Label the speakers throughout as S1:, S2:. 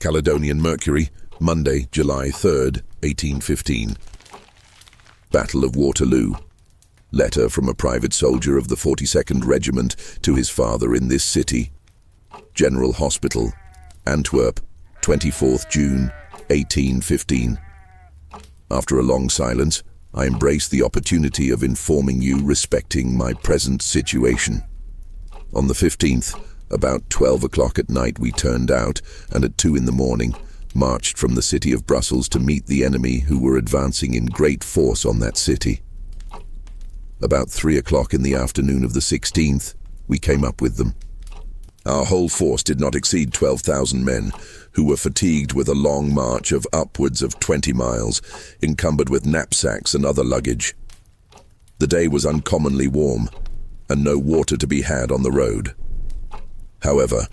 S1: Caledonian Mercury, Monday, July 3rd, 1815. Battle of Waterloo. Letter from a private soldier of the 42nd Regiment to his father in this city. General Hospital, Antwerp, 24th June, 1815. After a long silence, I embrace the opportunity of informing you respecting my present situation. On the 15th, about 12 o'clock at night, we turned out, and at 2 in the morning, marched from the city of Brussels to meet the enemy who were advancing in great force on that city. About 3 o'clock in the afternoon of the 16th, we came up with them. Our whole force did not exceed 12,000 men, who were fatigued with a long march of upwards of 20 miles, encumbered with knapsacks and other luggage. The day was uncommonly warm, and no water to be had on the road. However,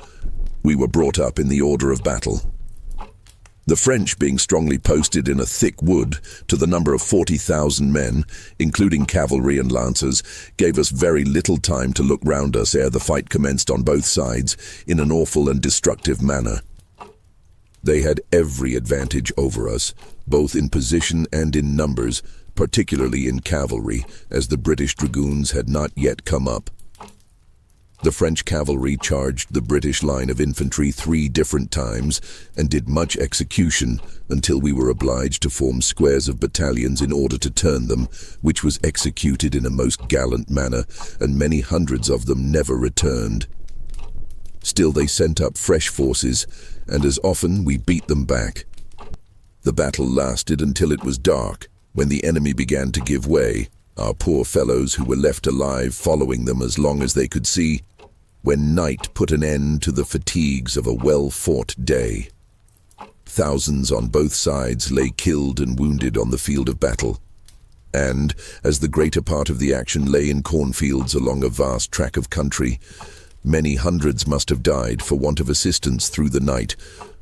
S1: we were brought up in the order of battle. The French being strongly posted in a thick wood to the number of 40,000 men, including cavalry and lancers, gave us very little time to look round us ere the fight commenced on both sides in an awful and destructive manner. They had every advantage over us, both in position and in numbers, particularly in cavalry, as the British dragoons had not yet come up. The French cavalry charged the British line of infantry 3 different times and did much execution until we were obliged to form squares of battalions in order to turn them, which was executed in a most gallant manner, and many hundreds of them never returned. Still they sent up fresh forces, and as often we beat them back. The battle lasted until it was dark, when the enemy began to give way, our poor fellows who were left alive following them as long as they could see, when night put an end to the fatigues of a well-fought day. Thousands on both sides lay killed and wounded on the field of battle, and, as the greater part of the action lay in cornfields along a vast tract of country, many hundreds must have died for want of assistance through the night,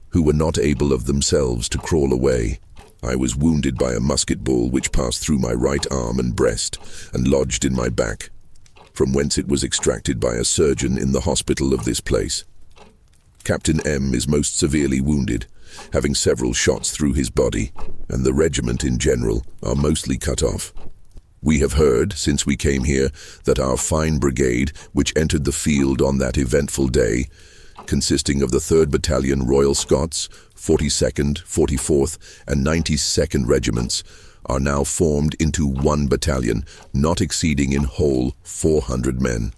S1: who were not able of themselves to crawl away. I was wounded by a musket ball which passed through my right arm and breast and lodged in my back, from whence it was extracted by a surgeon in the hospital of this place. Captain M is most severely wounded, having several shots through his body, and the regiment in general are mostly cut off. We have heard, since we came here, that our fine brigade, which entered the field on that eventful day, consisting of the 3rd Battalion Royal Scots, 42nd, 44th, and 92nd Regiments, are now formed into one battalion, not exceeding in whole 400 men.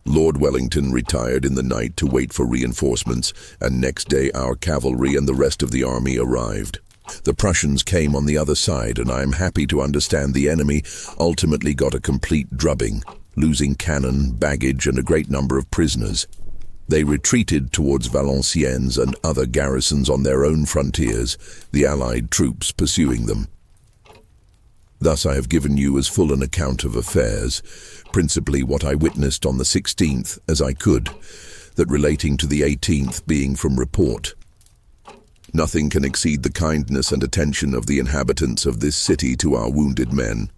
S1: Lord Wellington retired in the night to wait for reinforcements, and next day our cavalry and the rest of the army arrived. The Prussians came on the other side, and I am happy to understand the enemy ultimately got a complete drubbing, losing cannon, baggage, and a great number of prisoners. They retreated towards Valenciennes and other garrisons on their own frontiers, the Allied troops pursuing them. Thus I have given you as full an account of affairs, principally what I witnessed on the 16th, as I could, that relating to the 18th being from report. Nothing can exceed the kindness and attention of the inhabitants of this city to our wounded men.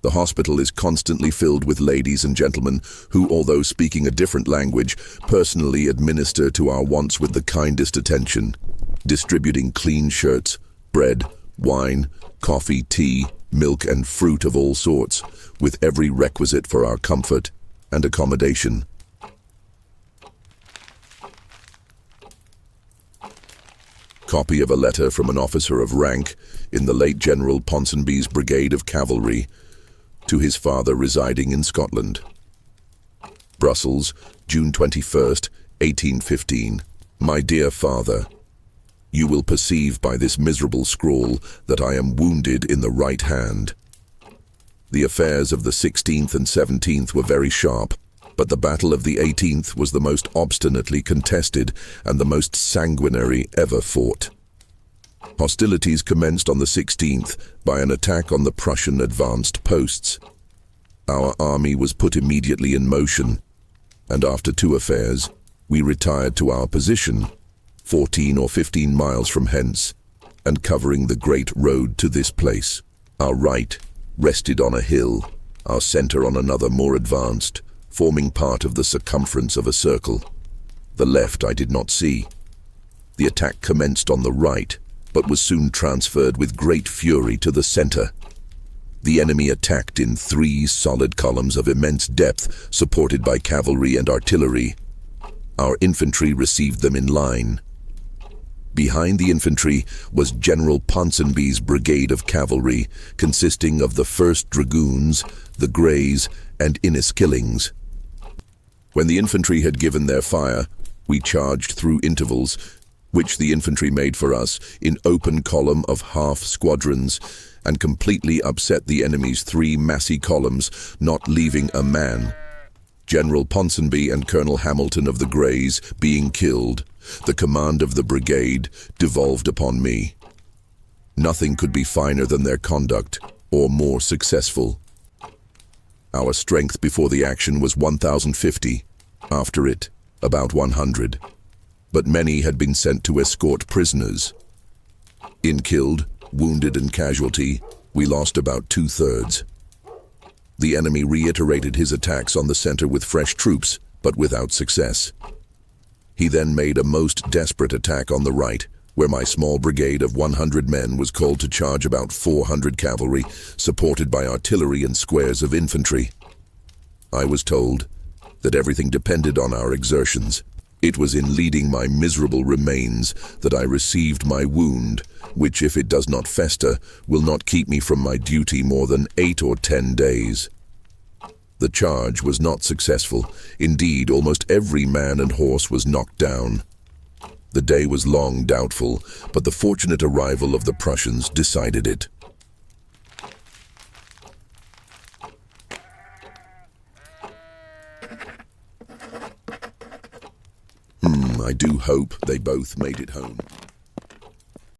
S1: The hospital is constantly filled with ladies and gentlemen who, although speaking a different language, personally administer to our wants with the kindest attention, distributing clean shirts, bread, wine, coffee, tea, milk, and fruit of all sorts, with every requisite for our comfort and accommodation. Copy of a letter from an officer of rank in the late General Ponsonby's brigade of cavalry to his father residing in Scotland. Brussels, June 21st, 1815. My dear father, you will perceive by this miserable scrawl that I am wounded in the right hand. The affairs of the 16th and 17th were very sharp, but the battle of the 18th was the most obstinately contested and the most sanguinary ever fought. Hostilities commenced on the 16th by an attack on the Prussian advanced posts. Our army was put immediately in motion, and after 2 affairs, we retired to our position, 14 or 15 miles from hence, and covering the great road to this place. Our right rested on a hill, our center on another more advanced, forming part of the circumference of a circle. The left I did not see, The attack commenced on the right, but was soon transferred with great fury to the center. The enemy attacked in 3 solid columns of immense depth, supported by cavalry and artillery. Our infantry received them in line. Behind the infantry was General Ponsonby's brigade of cavalry, consisting of the 1st Dragoons, the Greys, and Inniskillings. When the infantry had given their fire, we charged through intervals, which the infantry made for us in open column of half squadrons, and completely upset the enemy's 3 massy columns, not leaving a man. General Ponsonby and Colonel Hamilton of the Greys being killed, the command of the brigade devolved upon me. Nothing could be finer than their conduct, or more successful. Our strength before the action was 1,050, after it, about 100. But many had been sent to escort prisoners. In killed, wounded and casualty, we lost about 2/3. The enemy reiterated his attacks on the center with fresh troops, but without success. He then made a most desperate attack on the right, where my small brigade of 100 men was called to charge about 400 cavalry, supported by artillery and squares of infantry. I was told that everything depended on our exertions. It was in leading my miserable remains that I received my wound, which, if it does not fester, will not keep me from my duty more than 8 or 10 days. The charge was not successful. Indeed, almost every man and horse was knocked down. The day was long doubtful, but the fortunate arrival of the Prussians decided it. I do hope they both made it home.